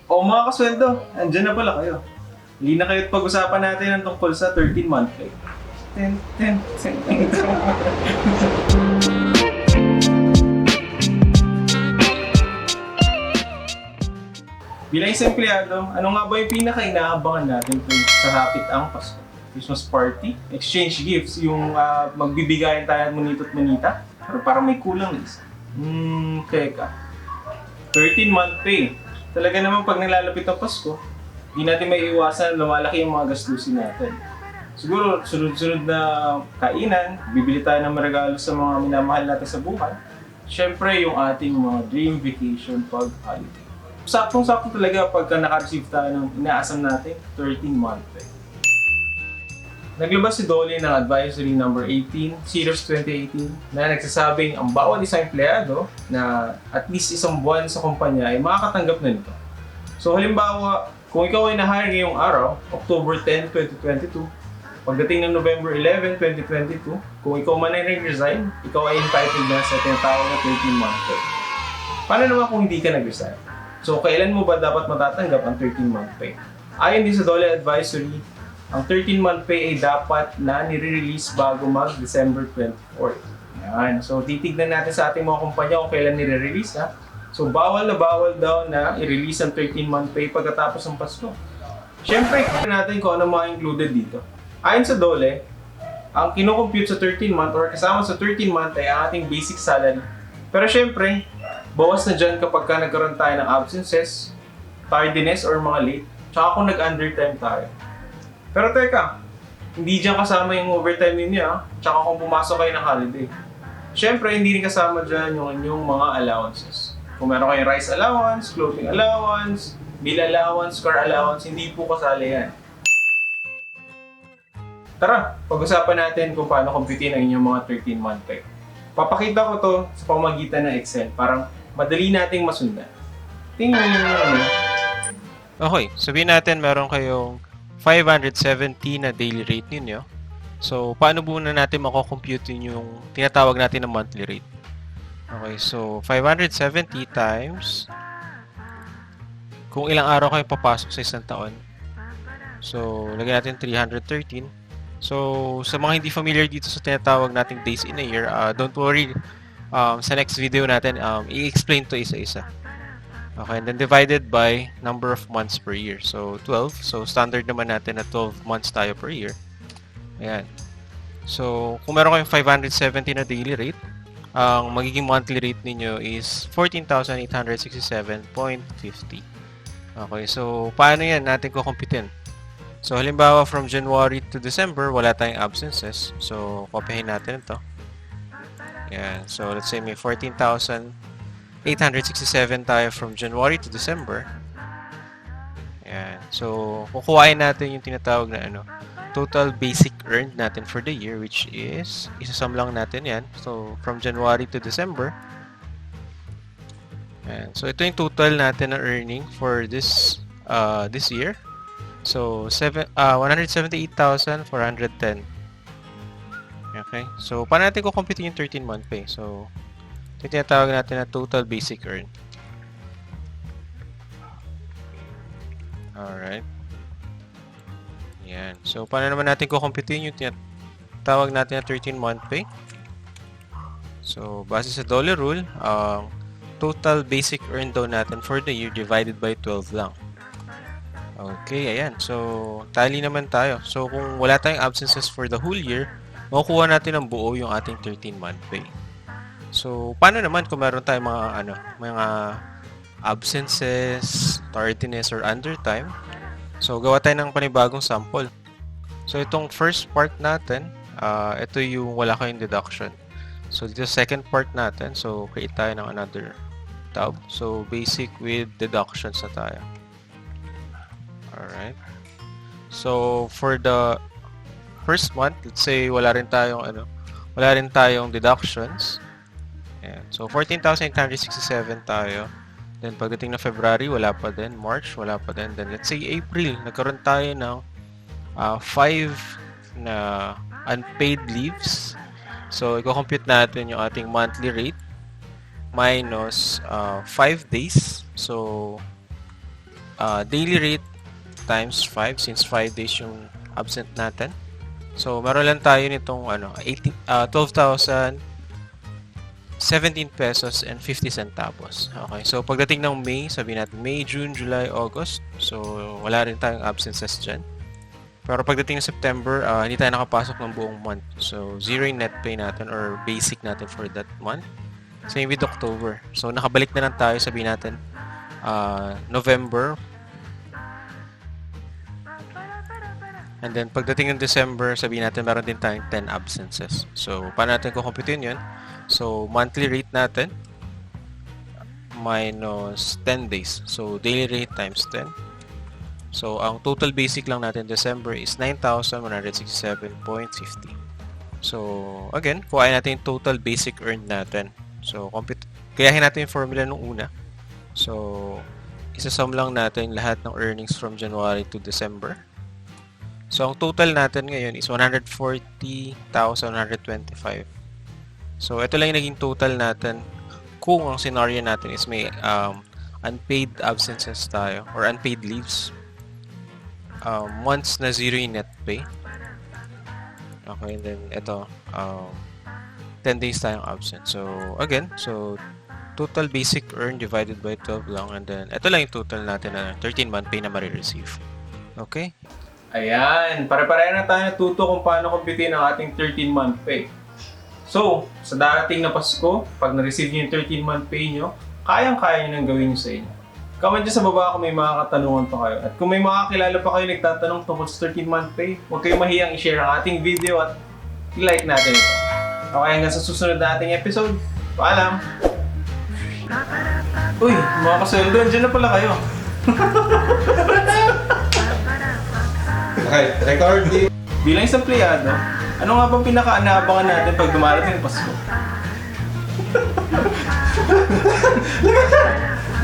O mga kasweldo, andyan na pala kayo. Hindi na kayo't pag-usapan natin ang tungkol sa 13-month pay. Ten, ten, ten, ten. Bilang isang empleyado, ano nga ba yung pinaka-inaabangan natin sa hapit ang Pasko? Christmas party, exchange gifts, yung magbibigayan tayo manito't manita. Pero parang may kulang na isa. Teka. 13-month pay. Talaga naman pag nalalapit ang Pasko, hindi natin may iwasan lumalaki yung mga gastusin natin. Siguro, sunod-sunod na kainan, bibili tayo ng regalo sa mga minamahal natin sa buhay. Siyempre, yung ating mga dream vacation pag holiday. Saktong-sakto talaga pagka naka-receive tayo ng inaasam natin 13-month pay. Naglabas si Dolly ng Advisory Number 18, Series 2018, na nagsasabing ang bawat isang empleyado na at least isang buwan sa kumpanya ay makakatanggap na nito. So halimbawa, kung ikaw ay na-hire ngayong araw, October 10, 2022, pagdating ng November 11, 2022, kung ikaw man ay nag-resign, ikaw ay entitled na sa tinatawag na 13-month pay. Paano naman kung hindi ka nag-resign? So kailan mo ba dapat matatanggap ang 13-month pay? Ayon din sa Dolly Advisory, ang 13-month pay ay dapat na nire-release bago mag-December 24. Yan. So, titignan natin sa ating mga kumpanya kung kailan nire-release. Ha? So, bawal na bawal daw na i-release ang 13-month pay pagkatapos ng Pasko. Siyempre, tignan natin kung ano mga included dito. Ayon sa DOLE, ang kinocompute sa 13-month or kasama sa 13-month ay ang ating basic salary. Pero siyempre, bawas na dyan kapag ka nagkaroon tayo ng absences, tardiness or mga late, tsaka kung nag-undertime tayo. Pero teka, hindi dyan kasama yung overtime ninyo tsaka kung pumasok kayo ng holiday. Siyempre, hindi rin kasama dyan yung inyong mga allowances. Kung meron kayong rice allowance, clothing allowance, meal allowance, car allowance, hindi po kasali yan. Tara, pag-usapan natin kung paano computein ang inyong mga 13-month pay. Papakita ko to sa pamamagitan ng Excel, parang madali nating masundan. Tingnan nyo naman. Okay, sabihin natin meron kayong 570 na daily rate ninyo. So, paano muna natin mako-compute yung tinatawag natin na monthly rate? Okay, so 570 times kung ilang araw kayo papasok sa isang taon. So, lagyan natin 313. So, sa mga hindi familiar dito sa tinatawag nating days in a year, don't worry. Sa next video natin, i-explain to isa-isa. Okay, and then divided by number of months per year. So, 12. So, standard naman natin na 12 months tayo per year. Ayan. So, kung meron kayong 570 na daily rate, ang magiging monthly rate ninyo is 14,867.50. Okay, so, paano yan natin kukumpitin? So, halimbawa, from January to December, wala tayong absences. So, kopyahin natin ito. Ayan. So, let's say may 14,867 tayo from January to December. Ayan. So, kukuhain natin yung tinatawag na total basic earned natin for the year, which is, isasum lang natin yan. So, from January to December. Ayan. So, ito yung total natin na earning for this year. So, 178,410. Okay. So, paano natin kukumpute yung 13-month pay? So, ito tinatawag natin na total basic earn. Alright. Yan. So, paano naman natin kukumputin yung tinatawag natin na 13-month pay? So, base sa dollar rule, total basic earn daw natin for the year divided by 12 lang. Okay, ayan. So, tally naman tayo. So, kung wala tayong absences for the whole year, makukuha natin ang buo yung ating 13-month pay. So, paano naman kung meron tayong mga absences, tardiness, or undertime? So, gawa tayo ng panibagong sample. So, itong first part natin, ito yung wala kayong deduction. So, dito second part natin, so, create tayo ng another tab. So, basic with deductions na tayo. Alright. So, for the first month, let's say wala rin tayong deductions. Ayan. So, 14,867 tayo. Then, pagdating na February, wala pa din. March, wala pa din. Then, let's say April, nagkaroon tayo ng 5 na unpaid leaves. So, i-compute natin yung ating monthly rate minus 5 days. So, daily rate times 5 since 5 days yung absent natin. So, meron lang tayo nitong 12,017 pesos and 50 centavos. Okay, so pagdating ng May, sabihin natin May, June, July, August. So, wala rin tayong absences dyan. Pero pagdating ng September, hindi tayo nakapasok ng buong month. So, zero yung net pay natin or basic natin for that month. Same with October. So, nakabalik na lang tayo, sabihin natin, November. And then, pagdating ng December, sabihin natin, meron din tayong 10 absences. So, paano natin kukumputin yun? So, monthly rate natin minus 10 days. So, daily rate times 10. So, ang total basic lang natin December is 9,167.50. So, again, kuhain natin yung total basic earned natin. So, gayahin natin yung formula nung una. So, isasum lang natin lahat ng earnings from January to December. So, ang total natin ngayon is 140,125. So, ito lang yung naging total natin kung ang scenario natin is may unpaid absences tayo or unpaid leaves. Months na zero yung net pay. Okay, and then ito, 10 days tayong absent. So, again, total basic earn divided by 12 lang. And then, ito lang yung total natin na 13-month pay na marireceive. Okay? Ayan, pare-pareho na tayo natuto kung paano kumpitin ang ating 13-month pay. So, sa darating na Pasko, pag na-receive nyo yung 13-month pay nyo, kayang-kaya nyo nang gawin nyo sa inyo. Comment nyo sa baba kung may mga katanungan pa kayo. At kung may mga kilala pa kayo nagtatanong tungkol sa 13-month pay, huwag kayong mahiyang i-share ang ating video at i-like natin ito. Okay, hanggang sa susunod na ating episode. Paalam! Uy, mga kasweldo, andyan na pala kayo. Okay, recording. Bilang isang empleyado, ano nga bang pinaka-anaabangan natin pag dumarating ang Pasko?